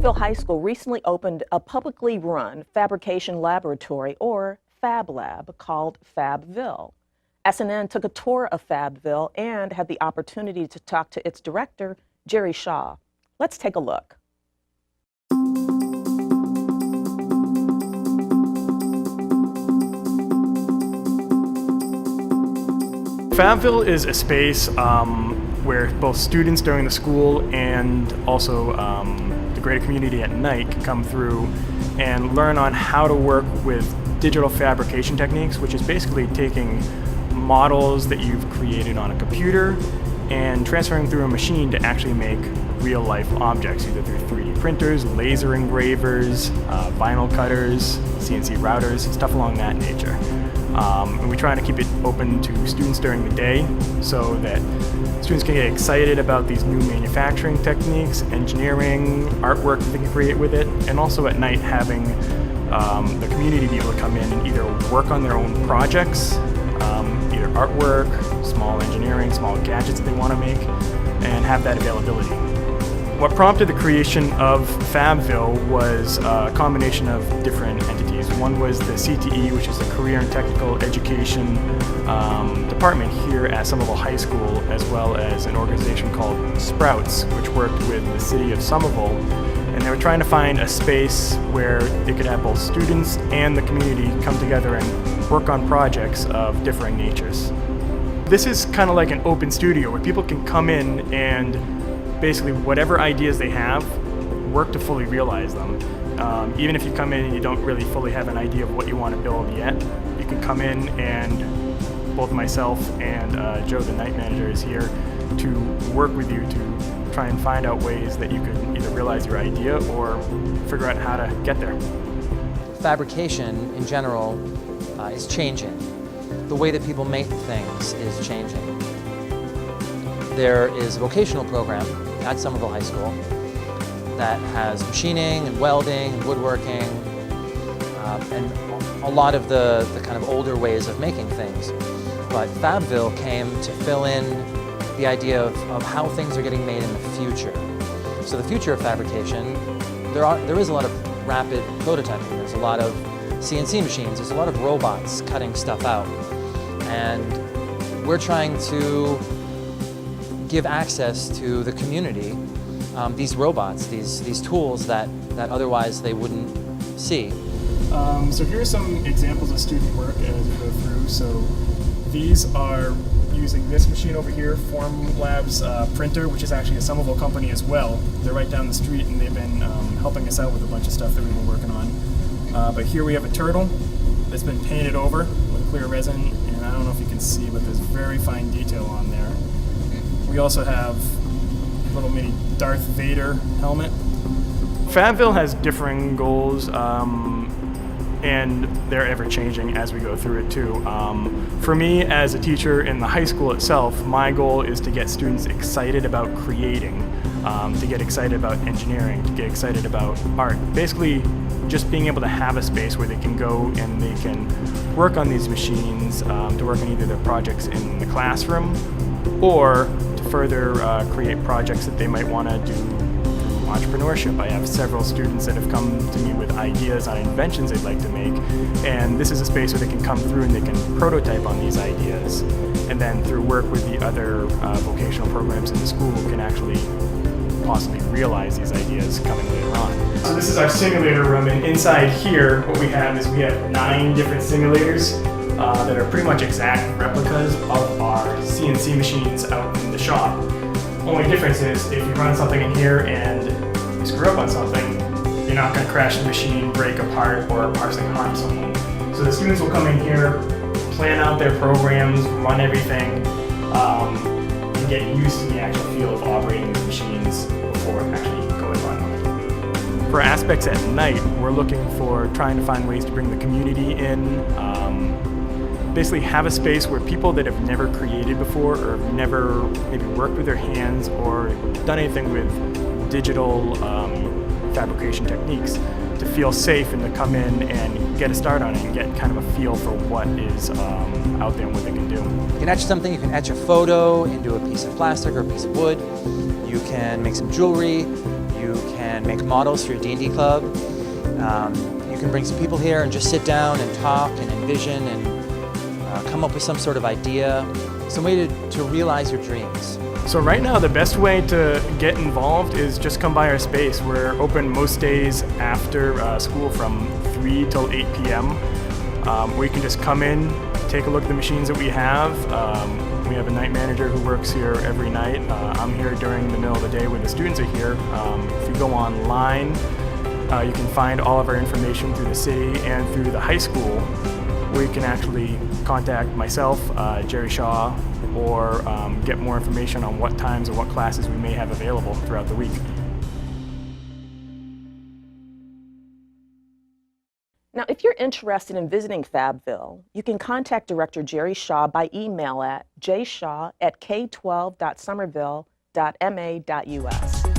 Somerville High School recently opened a publicly run Fabrication Laboratory, or Fab Lab, called Fabville. SNN took a tour of Fabville and had the opportunity to talk to its director, Jerry Shaw. Let's take a look. Fabville is a space where both students during the school and also the greater community at night can come through and learn on how to work with digital fabrication techniques, which is basically taking models that you've created on a computer and transferring through a machine to actually make real-life objects, either through 3D printers, laser engravers, vinyl cutters, CNC routers, stuff along that nature. And we try to keep it open to students during the day so that students can get excited about these new manufacturing techniques, engineering, artwork that they can create with it, and also at night having the community be able to come in and either work on their own projects, either artwork, small engineering, small gadgets that they want to make, and have that availability. What prompted the creation of Fabville was a combination of different entities. One was the CTE, which is the Career and Technical Education department here at Somerville High School, as well as an organization called Sprouts, which worked with the city of Somerville. And they were trying to find a space where they could have both students and the community come together and work on projects of differing natures. This is kind of like an open studio where people can come in and basically whatever ideas they have, work to fully realize them. Even if you come in and you don't really fully have an idea of what you want to build yet, you can come in and both myself and Joe, the night manager, is here to work with you to try and find out ways that you could either realize your idea or figure out how to get there. Fabrication in general is changing. The way that people make things is changing. There is a vocational program at Somerville High School that has machining and welding and woodworking and a lot of the kind of older ways of making things. But Fabville came to fill in the idea of how things are getting made in the future. So the future of fabrication, there is a lot of rapid prototyping. There's a lot of CNC machines. There's a lot of robots cutting stuff out. And we're trying to give access to the community these robots, these tools that otherwise they wouldn't see. So here are some examples of student work as we go through. So these are using this machine over here, Form Labs printer, which is actually a Somerville company as well. They're right down the street and they've been helping us out with a bunch of stuff that we've been working on. But here we have a turtle that's been painted over with clear resin, and I don't know if you can see, but there's very fine detail on there. We also have a little mini Darth Vader helmet. Fabville has differing goals, and they're ever changing as we go through it too. For me, as a teacher in the high school itself, my goal is to get students excited about creating, to get excited about engineering, to get excited about art. Basically, just being able to have a space where they can go and they can work on these machines, to work on either their projects in the classroom or to further create projects that they might want to do through entrepreneurship. I have several students that have come to me with ideas on inventions they'd like to make, and this is a space where they can come through and they can prototype on these ideas, and then through work with the other vocational programs in the school can actually possibly realize these ideas coming later on. So this is our simulator room, and inside here what we have is we have 9 different simulators that are pretty much exact replicas of our CNC machines out in the shop. Only difference is if you run something in here and you screw up on something, you're not going to crash the machine, break apart, or partially harm someone. So the students will come in here, plan out their programs, run everything, and get used to the actual feel of operating the machines before actually going on. For aspects at night, we're looking for trying to find ways to bring the community in, basically have a space where people that have never created before or have never maybe worked with their hands or done anything with digital fabrication techniques to feel safe and to come in and get a start on it and get kind of a feel for what is out there and what they can do. You can etch something, you can etch a photo into a piece of plastic or a piece of wood. You can make some jewelry. You can make models for your D&D club. You can bring some people here and just sit down and talk and envision and come up with some sort of idea, some way to realize your dreams. So right now, the best way to get involved is just come by our space. We're open most days after school from 3 till 8 p.m. Where you can just come in, take a look at the machines that we have. We have a night manager who works here every night. I'm here during the middle of the day when the students are here. If you go online, you can find all of our information through the city and through the high school, where you can actually contact myself, Jerry Shaw, or get more information on what times or what classes we may have available throughout the week. Now, if you're interested in visiting Fabville, you can contact Director Jerry Shaw by email at jshaw@k12.somerville.ma.us.